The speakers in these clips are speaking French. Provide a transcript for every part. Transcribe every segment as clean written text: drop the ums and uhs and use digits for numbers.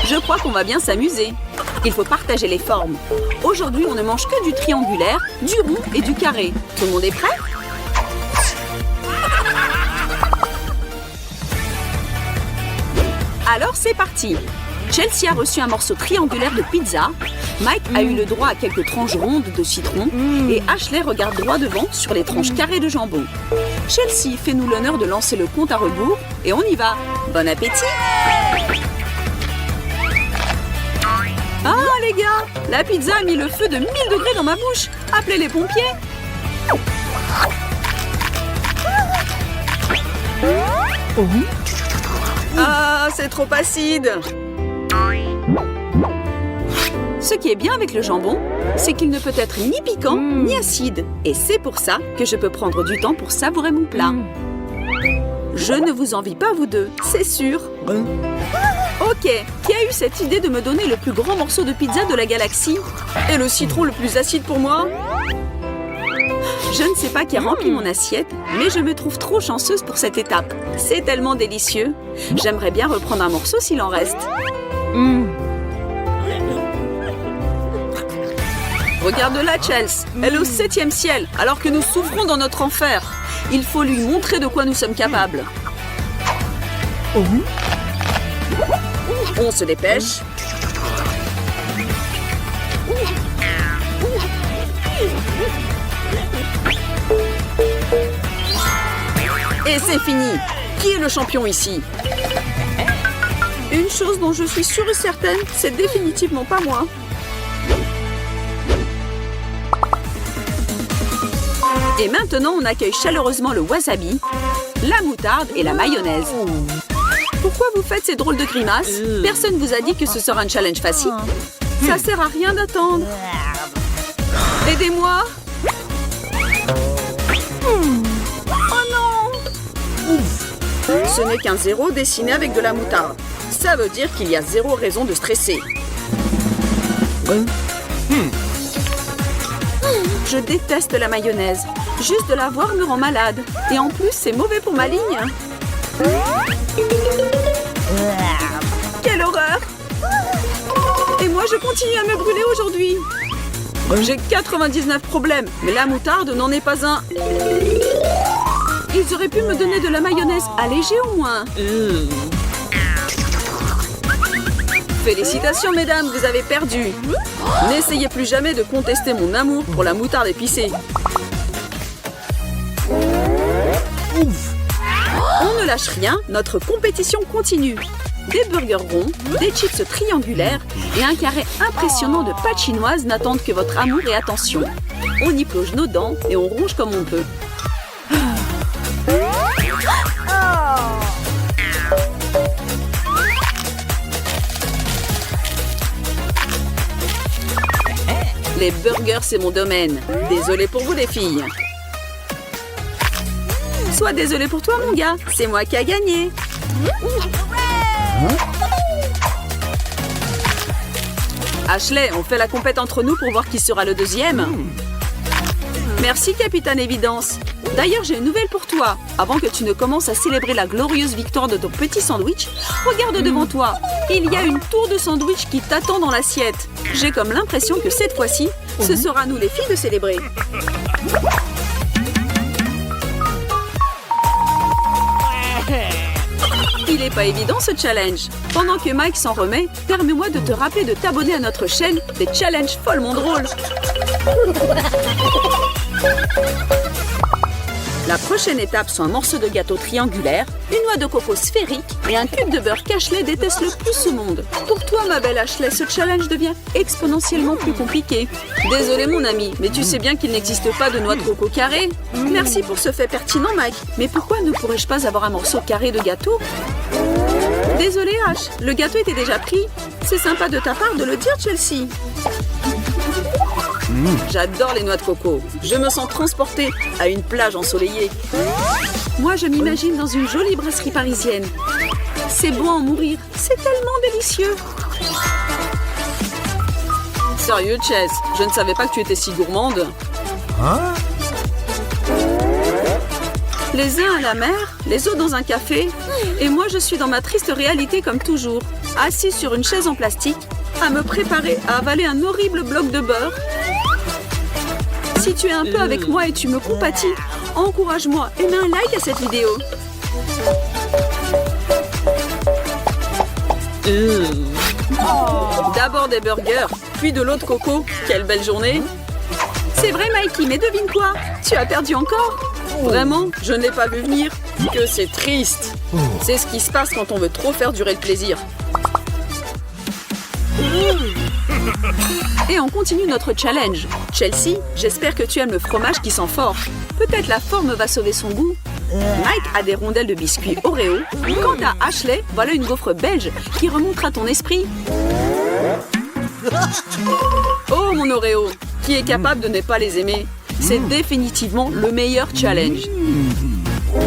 Je crois qu'on va bien s'amuser. Il faut partager les formes. Aujourd'hui, on ne mange que du triangulaire, du rond et du carré. Tout le monde est prêt? Alors, c'est parti. Chelsea a reçu un morceau triangulaire de pizza. Mike a eu le droit à quelques tranches rondes de citron. Et Ashley regarde droit devant sur les tranches carrées de jambon. Chelsea, fais-nous l'honneur de lancer le compte à rebours. Et on y va. Bon appétit! Ah, les gars! La pizza a mis le feu de 1000 degrés dans ma bouche. Appelez les pompiers! Ah, c'est trop acide! Ce qui est bien avec le jambon, c'est qu'il ne peut être ni piquant ni acide. Et c'est pour ça que je peux prendre du temps pour savourer mon plat. Je ne vous envie pas, vous deux, c'est sûr. Ok, qui a eu cette idée de me donner le plus grand morceau de pizza de la galaxie? Et le citron le plus acide pour moi? Je ne sais pas qui a rempli mon assiette, mais je me trouve trop chanceuse pour cette étape. C'est tellement délicieux. J'aimerais bien reprendre un morceau s'il en reste. Regarde-la, Chelsea. Elle est au 7e ciel, alors que nous souffrons dans notre enfer. Il faut lui montrer de quoi nous sommes capables. On se dépêche. Et c'est fini. Qui est le champion ici? Une chose dont je suis sûre et certaine, c'est définitivement pas moi. Et maintenant, on accueille chaleureusement le wasabi, la moutarde et la mayonnaise. Pourquoi vous faites ces drôles de grimaces? Personne vous a dit que ce sera un challenge facile. Ça sert à rien d'attendre. Aidez-moi! Oh non! Ce n'est qu'un 0 dessiné avec de la moutarde. Ça veut dire qu'il y a 0 raison de stresser. Je déteste la mayonnaise. Juste de la voir me rend malade. Et en plus, c'est mauvais pour ma ligne. Quelle horreur! Et moi, je continue à me brûler aujourd'hui. J'ai 99 problèmes, mais la moutarde n'en est pas un. Ils auraient pu me donner de la mayonnaise allégée au moins. Félicitations, mesdames, vous avez perdu. N'essayez plus jamais de contester mon amour pour la moutarde épicée. On ne lâche rien, notre compétition continue. Des burgers ronds, des chips triangulaires et un carré impressionnant de pâte chinoise n'attendent que votre amour et attention. On y plonge nos dents et on ronge comme on peut. Les burgers, c'est mon domaine. Désolée pour vous, les filles. Sois désolé pour toi, mon gars. C'est moi qui a gagné. Ashley, on fait la compète entre nous pour voir qui sera le deuxième. Merci, Capitaine Évidence. D'ailleurs, j'ai une nouvelle pour toi. Avant que tu ne commences à célébrer la glorieuse victoire de ton petit sandwich, regarde devant toi. Il y a une tour de sandwich qui t'attend dans l'assiette. J'ai comme l'impression que cette fois-ci, ce sera nous les filles de célébrer. Il n'est pas évident ce challenge. Pendant que Mike s'en remet, permets-moi de te rappeler de t'abonner à notre chaîne des challenges follement drôles. La prochaine étape sont un morceau de gâteau triangulaire, une noix de coco sphérique et un cube de beurre qu'Ashley déteste le plus au monde. Pour toi, ma belle Ashley, ce challenge devient exponentiellement plus compliqué. Désolé mon ami, mais tu sais bien qu'il n'existe pas de noix de coco carrée. Merci pour ce fait pertinent, Mike. Mais pourquoi ne pourrais-je pas avoir un morceau carré de gâteau? Désolé, Ash, le gâteau était déjà pris. C'est sympa de ta part de le dire, Chelsea. J'adore les noix de coco. Je me sens transportée à une plage ensoleillée. Moi, je m'imagine dans une jolie brasserie parisienne. C'est bon à en mourir. C'est tellement délicieux. Sérieux, Chess, je ne savais pas que tu étais si gourmande. Hein? Les uns à la mer, les autres dans un café. Et moi, je suis dans ma triste réalité comme toujours. assise sur une chaise en plastique, à me préparer à avaler un horrible bloc de beurre. Si tu es un peu avec moi et tu me compatis, encourage-moi et mets un like à cette vidéo. D'abord des burgers, puis de l'eau de coco. Quelle belle journée! C'est vrai, Mikey, mais devine quoi? Tu as perdu encore? Vraiment? Je ne l'ai pas vu venir. Que c'est triste. C'est ce qui se passe quand on veut trop faire durer le plaisir. Et on continue notre challenge. Chelsea, j'espère que tu aimes le fromage qui sent fort. Peut-être la forme va sauver son goût. Mike a des rondelles de biscuits Oreo. Quant à Ashley, voilà une gaufre belge qui remontera ton esprit. Oh mon Oreo, qui est capable de ne pas les aimer? C'est définitivement le meilleur challenge.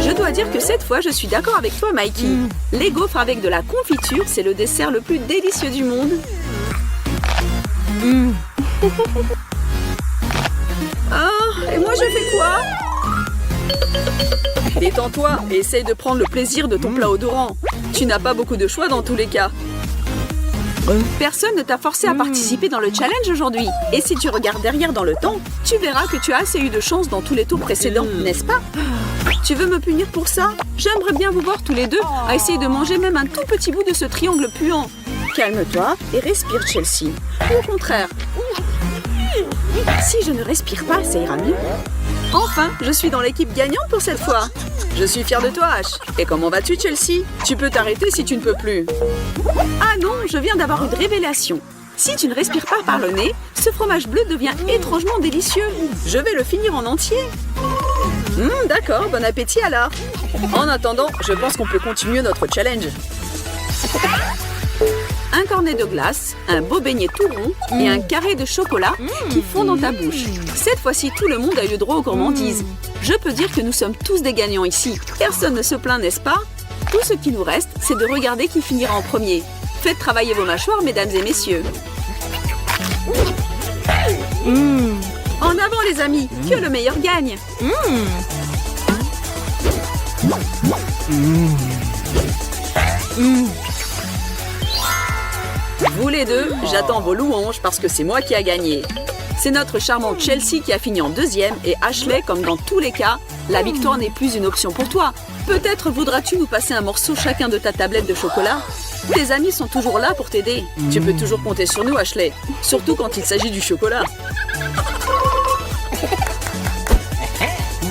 Je dois dire que cette fois, je suis d'accord avec toi, Mikey. Les gaufres avec de la confiture, c'est le dessert le plus délicieux du monde. Ah, et moi je fais quoi? Détends-toi et essaye de prendre le plaisir de ton plat odorant. Tu n'as pas beaucoup de choix dans tous les cas. Personne ne t'a forcé à participer dans le challenge aujourd'hui. Et si tu regardes derrière dans le temps, tu verras que tu as assez eu de chance dans tous les tours précédents, n'est-ce pas? Tu veux me punir pour ça? J'aimerais bien vous voir tous les deux à essayer de manger même un tout petit bout de ce triangle puant. Calme-toi et respire, Chelsea. Au contraire. Si je ne respire pas, ça ira mieux. Enfin, je suis dans l'équipe gagnante pour cette fois. Je suis fière de toi, Ash. Et comment vas-tu, Chelsea? Tu peux t'arrêter si tu ne peux plus. Ah non, je viens d'avoir une révélation. Si tu ne respires pas par le nez, ce fromage bleu devient étrangement délicieux. Je vais le finir en entier. D'accord, bon appétit alors. En attendant, je pense qu'on peut continuer notre challenge. Un cornet de glace, un beau beignet tout rond et un carré de chocolat qui fond dans ta bouche. Cette fois-ci, tout le monde a eu le droit aux gourmandises. Je peux dire que nous sommes tous des gagnants ici. Personne ne se plaint, n'est-ce pas? Tout ce qui nous reste, c'est de regarder qui finira en premier. Faites travailler vos mâchoires, mesdames et messieurs. En avant, les amis, que le meilleur gagne. Vous les deux, j'attends vos louanges parce que c'est moi qui a gagné. C'est notre charmante Chelsea qui a fini en deuxième et Ashley, comme dans tous les cas, la victoire n'est plus une option pour toi. Peut-être voudras-tu nous passer un morceau chacun de ta tablette de chocolat? Tes amis sont toujours là pour t'aider. Tu peux toujours compter sur nous, Ashley. Surtout quand il s'agit du chocolat.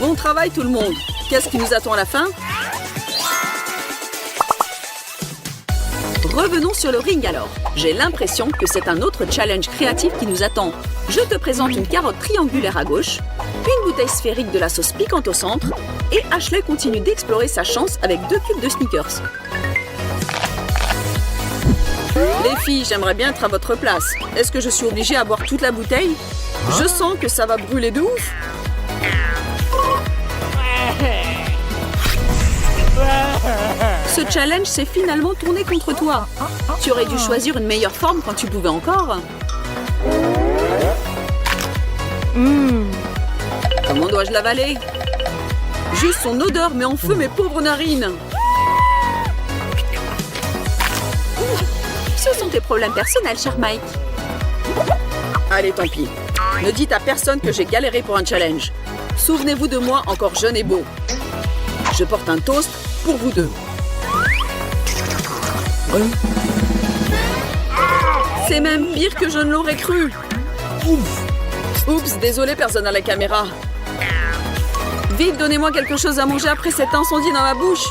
Bon travail tout le monde. Qu'est-ce qui nous attend à la fin? Revenons sur le ring alors. J'ai l'impression que c'est un autre challenge créatif qui nous attend. Je te présente une carotte triangulaire à gauche, une bouteille sphérique de la sauce piquante au centre, et Ashley continue d'explorer sa chance avec 2 cubes de Snickers. Les filles, j'aimerais bien être à votre place. Est-ce que je suis obligée à boire toute la bouteille? Je sens que ça va brûler de ouf. Ce challenge s'est finalement tourné contre toi. Tu aurais dû choisir une meilleure forme quand tu pouvais encore. Comment dois-je l'avaler? Juste son odeur met en feu mes pauvres narines. Ce sont tes problèmes personnels, cher Mike. Allez, tant pis. Ne dites à personne que j'ai galéré pour un challenge. Souvenez-vous de moi encore jeune et beau. Je porte un toast pour vous deux. C'est même pire que je ne l'aurais cru. Oups, désolé, personne à la caméra. Vite, donnez-moi quelque chose à manger après cet incendie dans ma bouche.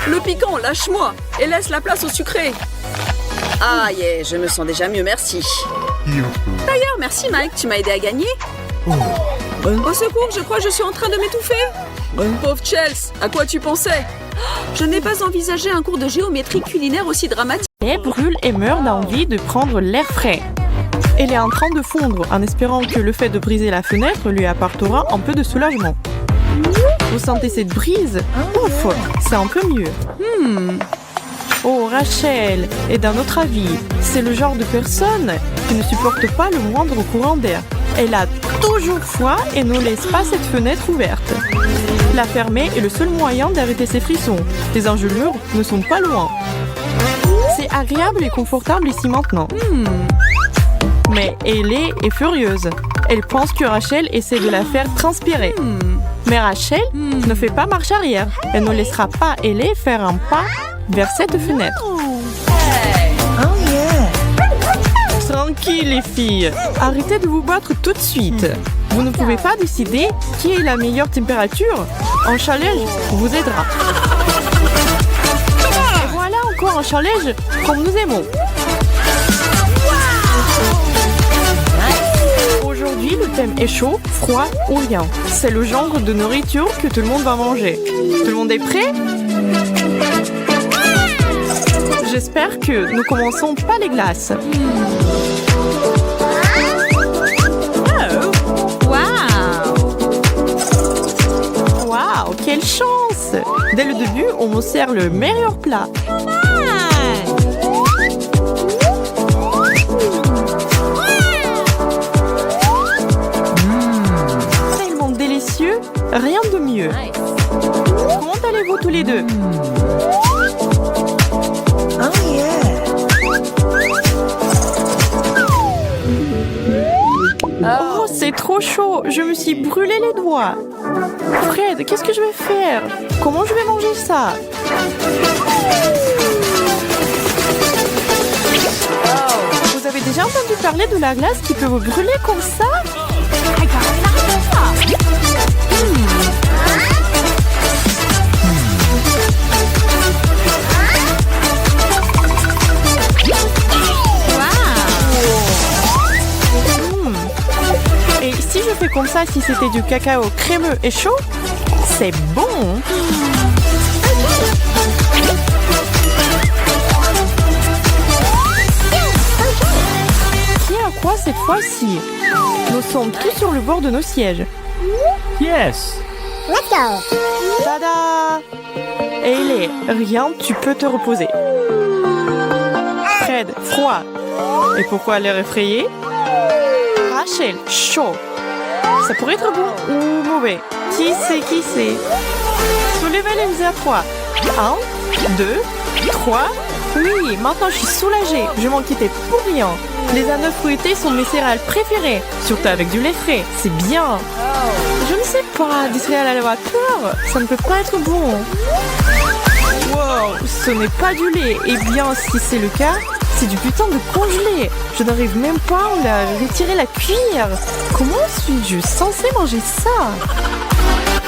Le piquant, lâche-moi et laisse la place au sucré. Ah, yeah, je me sens déjà mieux, merci. D'ailleurs, merci Mike, tu m'as aidé à gagner. Au secours, je crois que je suis en train de m'étouffer. Pauvre Chelsea, à quoi tu pensais? Je n'ai pas envisagé un cours de géométrie culinaire aussi dramatique. Elle brûle et meurt d'envie de prendre l'air frais. Elle est en train de fondre en espérant que le fait de briser la fenêtre lui apportera un peu de soulagement. Vous sentez cette brise? Ouf, c'est un peu mieux. Oh, Rachel est d'un autre avis. C'est le genre de personne qui ne supporte pas le moindre courant d'air. Elle a toujours froid et ne laisse pas cette fenêtre ouverte. La fermer est le seul moyen d'arrêter ses frissons. Les engelures ne sont pas loin. C'est agréable et confortable ici maintenant. Mais Ellie est furieuse. Elle pense que Rachel essaie de la faire transpirer. Mais Rachel ne fait pas marche arrière. Elle ne laissera pas Ellie faire un pas vers cette fenêtre. Tranquille les filles, arrêtez de vous battre tout de suite. Vous ne pouvez pas décider qui est la meilleure température. Un challenge vous aidera. Et voilà encore un challenge comme nous aimons. Aujourd'hui, le thème est chaud, froid ou rien. C'est le genre de nourriture que tout le monde va manger. Tout le monde est prêt? J'espère que nous commençons pas les glaces. Waouh, quelle chance! Dès le début, on nous sert le meilleur plat. Tellement délicieux, rien de mieux. Comment allez-vous tous les deux? Oh, c'est trop chaud. Je me suis brûlé les doigts. Fred, qu'est-ce que je vais faire? Comment je vais manger ça? Vous avez déjà entendu parler de la glace qui peut vous brûler comme ça? Et si je fais comme ça, si c'était du cacao crémeux et chaud, c'est bon. Qui a quoi cette fois-ci? Nous sommes tous sur le bord de nos sièges. Yes. Let's go. Tada! Ellie, rien, tu peux te reposer. Fred, froid. Et pourquoi l'air effrayé? Rachel, chaud. Ça pourrait être bon ou mauvais. Qui sait? Soulevez les à 3. 1, 2, 3. Oui, maintenant je suis soulagée. Je m'en quittais pour rien. Les ananas fruités sont mes céréales préférées. Surtout avec du lait frais. C'est bien. Je ne sais pas, des céréales à la vapeur, ça ne peut pas être bon. Wow, ce n'est pas du lait. Eh bien, si c'est le cas, c'est du putain de congelé. Je n'arrive même pas à retirer la cuillère. Comment suis-je censée manger ça?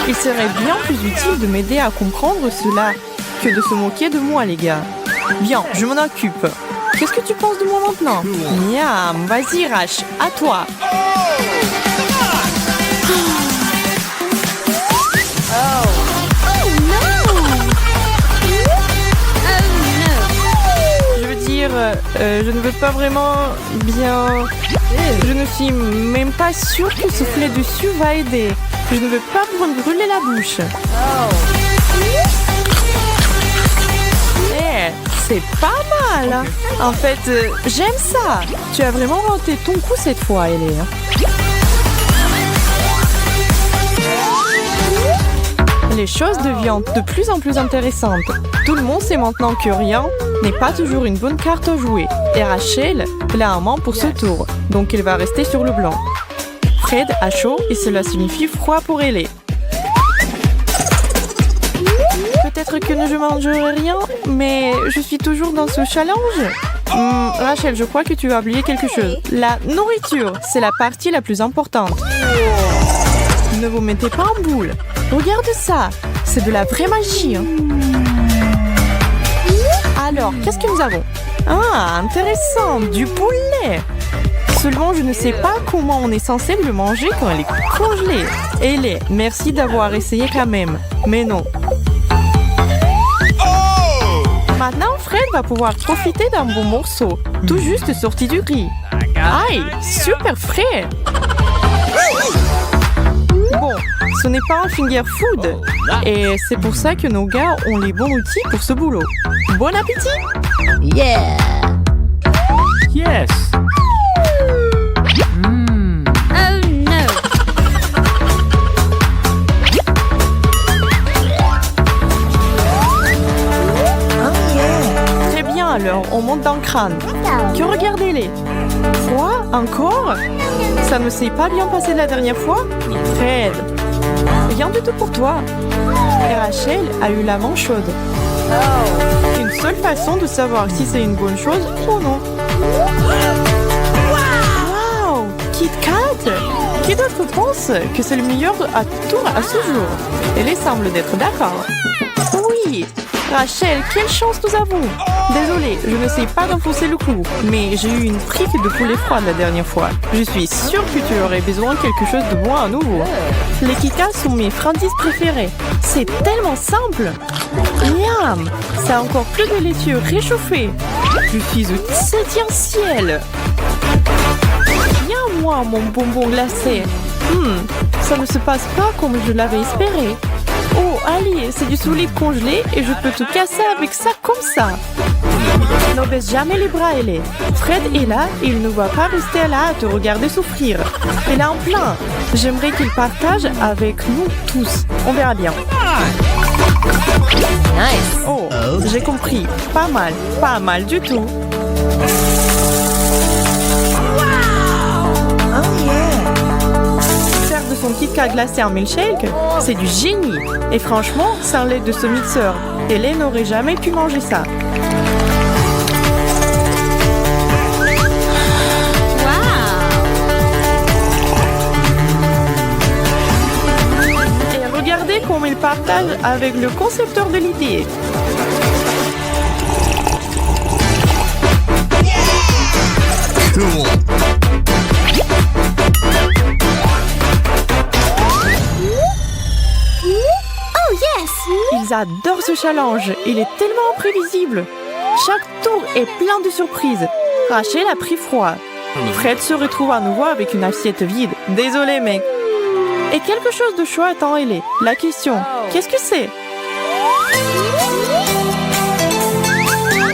Il serait bien plus utile de m'aider à comprendre cela que de se moquer de moi, les gars. Bien, je m'en occupe. Qu'est-ce que tu penses de moi maintenant? Miam, vas-y Rach, à toi. Je ne veux pas vraiment bien... Je ne suis même pas sûre que souffler dessus va aider. Je ne veux pas me brûler la bouche. C'est pas mal. En fait, j'aime ça. Tu as vraiment renté ton coup cette fois, Ellie. Les choses deviennent de plus en plus intéressantes. Tout le monde sait maintenant que rien n'est pas toujours une bonne carte à jouer. Et Rachel, elle a un main pour ce tour, donc elle va rester sur le blanc. Fred a chaud et cela signifie froid pour Ellie. Peut-être que je ne mangerai rien, mais je suis toujours dans ce challenge. Rachel, je crois que tu as oublié quelque chose. La nourriture, c'est la partie la plus importante. Ne vous mettez pas en boule. Regarde ça, c'est de la vraie magie. Alors, qu'est-ce que nous avons? Ah, intéressant, du poulet. Seulement, je ne sais pas comment on est censé le manger quand elle est congelée. Ellie, merci d'avoir essayé quand même. Mais non. Maintenant, Fred va pouvoir profiter d'un bon morceau, tout juste sorti du riz. Aïe, super frais. Bon, ce n'est pas un finger food. Et c'est pour ça que nos gars ont les bons outils pour ce boulot. Bon appétit! Yeah. Yes. Oh no. Très bien, alors on crâne. Que regardez-les. Froid? Encore? Ça ne s'est pas bien passé la dernière fois? Fred, rien du tout pour toi. Et Rachel a eu la main chaude. Une seule façon de savoir si c'est une bonne chose ou non. Wow! Kit Kat! Qui d'autre pense que c'est le meilleur à tour à ce jour? Elle semble d'être d'accord. Oui! Rachel, quelle chance nous avons! Désolée, je ne sais pas d'enfoncer le clou, mais j'ai eu une fripe de poulet froid la dernière fois. Je suis sûre que tu aurais besoin de quelque chose de bon à nouveau. Les Kit Kats sont mes friandises préférées. C'est tellement simple! Miam! C'est encore plus délicieux réchauffé. Je suis au 7e ciel. Viens moi, mon bonbon glacé. Ça ne se passe pas comme je l'avais espéré. Oh, allez, c'est du solide congelé et je peux tout casser avec ça comme ça. Ne baisse jamais les bras, Ellie. Fred est là et il ne va pas rester là à te regarder souffrir. Il est en plein. J'aimerais qu'il partage avec nous tous. On verra bien. Nice. Oh, j'ai compris. Pas mal du tout. Faire de son Kit Kat glacé en milkshake, c'est du génie. Et franchement, sans l'aide de ce mixeur, Hélène n'aurait jamais pu manger ça. Et regardez comme il partage avec le concepteur de l'idée. Cool. Oh yes. Ils adorent ce challenge. Il est tellement imprévisible. Chaque tour est plein de surprises. Rachel a pris froid. Fred se retrouve à nouveau avec une assiette vide. Désolé, mec. Et quelque chose de chaud attend Ellie. La question, qu'est-ce que c'est?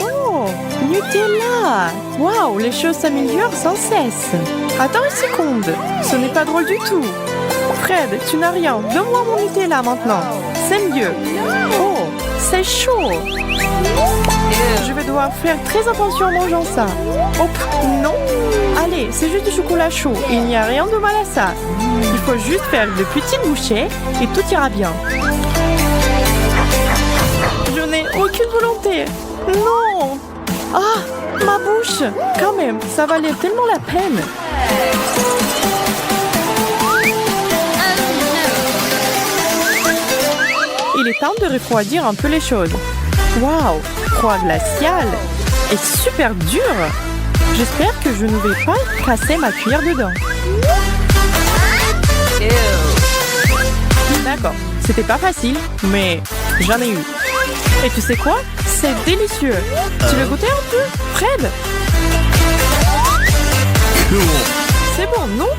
Oh, Nutella! Waouh, les choses s'améliorent sans cesse. Attends une seconde, ce n'est pas drôle du tout. Fred, tu n'as rien. Donne-moi mon Nutella maintenant. C'est mieux. Oh, c'est chaud. Je vais devoir faire très attention en mangeant ça. Hop, non. Allez, c'est juste du chocolat chaud. Il n'y a rien de mal à ça. Il faut juste faire de petites bouchées et tout ira bien. Je n'ai aucune volonté. Non. Ah, ma bouche. Quand même, ça valait tellement la peine. Il est temps de refroidir un peu les choses. Waouh, froid glacial et super dur. J'espère que je ne vais pas casser ma cuillère dedans. D'accord, c'était pas facile, mais j'en ai eu. Et tu sais quoi? C'est délicieux. Tu veux goûter un peu, Fred? Cool. C'est bon, non?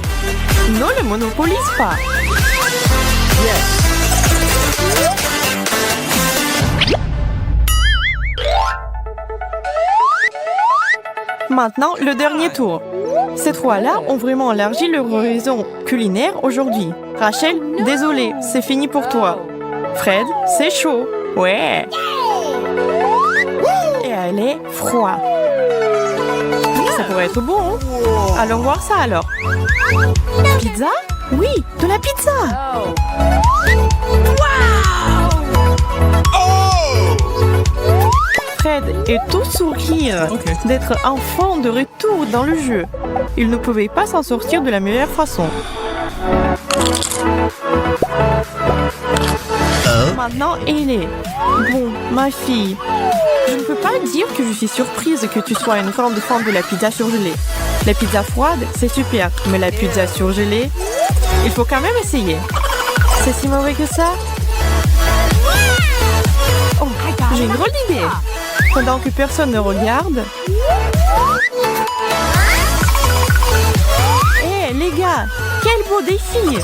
Non, ne monopolise pas. Maintenant, le dernier tour. Ces trois-là ont vraiment élargi leur horizon culinaire aujourd'hui. Rachel, désolée, c'est fini pour toi. Fred, c'est chaud. Ouais. Et elle est froid. Ça pourrait être bon, hein? Allons voir ça alors. Pizza? Oui, de la pizza. Fred est tout sourire d'être enfant de retour dans le jeu. Il ne pouvait pas s'en sortir de la meilleure façon. Maintenant, Ellie. Bon, ma fille, je ne peux pas dire que je suis surprise que tu sois une grande fan de la pizza surgelée. La pizza froide, c'est super, mais la pizza surgelée, il faut quand même essayer. C'est si mauvais que ça? Oh, j'ai une drôle d'idée. Pendant que personne ne regarde. Hé, les gars, quel beau défi!